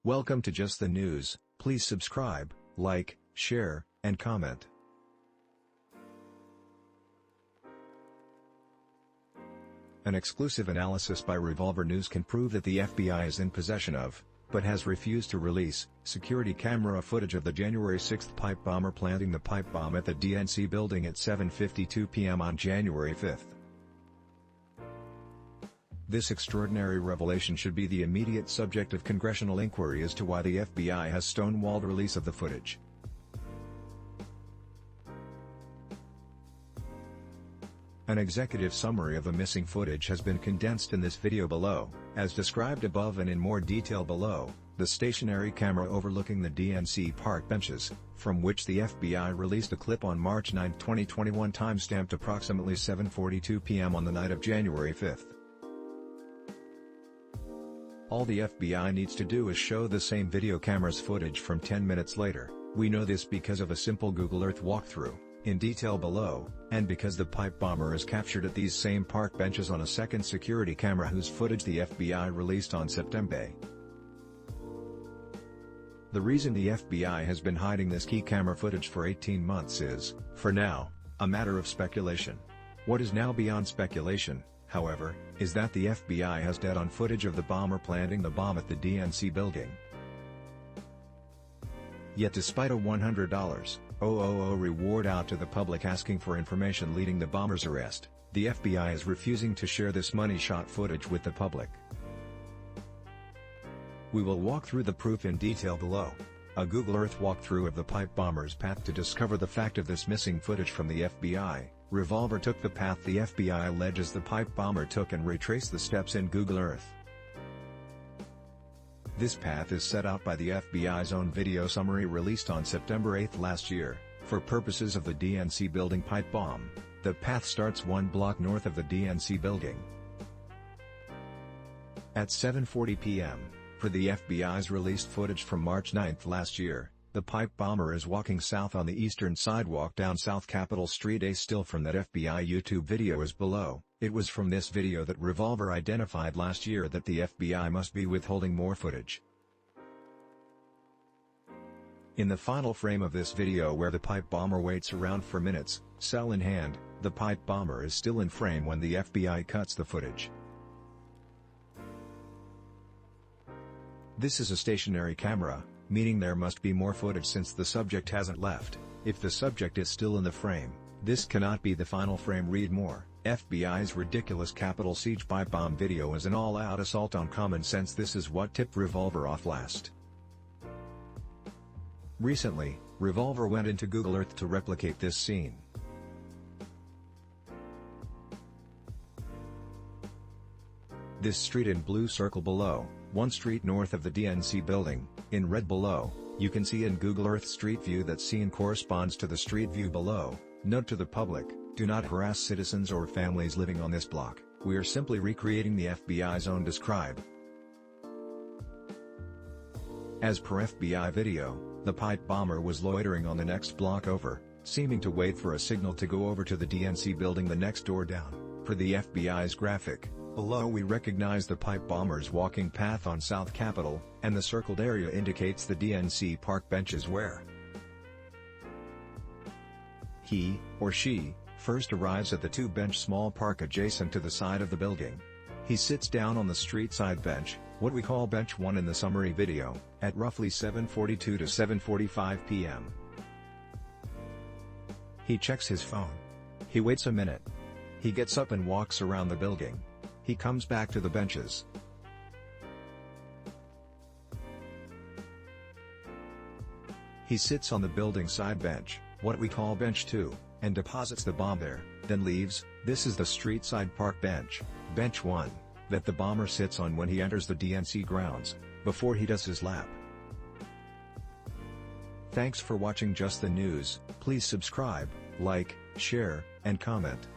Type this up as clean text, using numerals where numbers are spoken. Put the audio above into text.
Welcome to Just the News. Please subscribe, like, share, and comment. An exclusive analysis by Revolver News can prove that the FBI is in possession of, but has refused to release, security camera footage of the January 6 pipe bomber planting the pipe bomb at the DNC building at 7:52 p.m. on January 5. This extraordinary revelation should be the immediate subject of congressional inquiry as to why the FBI has stonewalled release of the footage. An executive summary of the missing footage has been condensed in this video below, as described above and in more detail below. The stationary camera overlooking the DNC park benches, from which the FBI released a clip on March 9, 2021, timestamped approximately 7:42 p.m. on the night of January 5. All the FBI needs to do is show the same video camera's footage from 10 minutes later. We know this because of a simple Google Earth walkthrough, in detail below, and because the pipe bomber is captured at these same park benches on a second security camera whose footage the FBI released on September. The reason the FBI has been hiding this key camera footage for 18 months is, for now, a matter of speculation. What is now beyond speculation, however, is that the FBI has dead-on footage of the bomber planting the bomb at the DNC building. Yet despite a $100,000 reward out to the public asking for information leading the bomber's arrest, the FBI is refusing to share this money-shot footage with the public. We will walk through the proof in detail below. A Google Earth walkthrough of the pipe bomber's path to discover the fact of this missing footage from the FBI. Revolver took the path the FBI alleges the pipe bomber took and retraced the steps in Google Earth. This path is set out by the FBI's own video summary released on September 8 last year. For purposes of the DNC building pipe bomb, the path starts 1 block north of the DNC building. At 7:40 p.m., for the FBI's released footage from March 9 last year, the pipe bomber is walking south on the eastern sidewalk down South Capitol Street. A still from that FBI YouTube video is below. It was from this video that Revolver identified last year that the FBI must be withholding more footage. In the final frame of this video where the pipe bomber waits around for minutes, cell in hand, the pipe bomber is still in frame when the FBI cuts the footage. This is a stationary camera, meaning there must be more footage since the subject hasn't left. If the subject is still in the frame, this cannot be the final frame. Read more. FBI's ridiculous Capitol siege pipe bomb video is an all-out assault on common sense. This is what tipped Revolver off last. Recently, Revolver went into Google Earth to replicate this scene. This street in blue circle below, 1 street north of the DNC building, in red below, you can see in Google Earth Street View that scene corresponds to the street view below. Note to the public, do not harass citizens or families living on this block. We are simply recreating the FBI's own describe. As per FBI video, the pipe bomber was loitering on the next block over, seeming to wait for a signal to go over to the DNC building the next door down. Per the FBI's graphic, below we recognize the pipe bomber's walking path on South Capitol, and the circled area indicates the DNC park benches where he, or she, first arrives at the 2-bench small park adjacent to the side of the building. He sits down on the street side bench, what we call bench 1 in the summary video, at roughly 7:42 to 7:45 p.m. He checks his phone. He waits a minute. He gets up and walks around the building. He comes back to the benches. He sits on the building side bench, what we call bench 2, and deposits the bomb there, then leaves. This is the street side park bench, bench 1, that the bomber sits on when he enters the DNC grounds, before he does his lap. Thanks for watching Just the News. Please subscribe, like, share, and comment.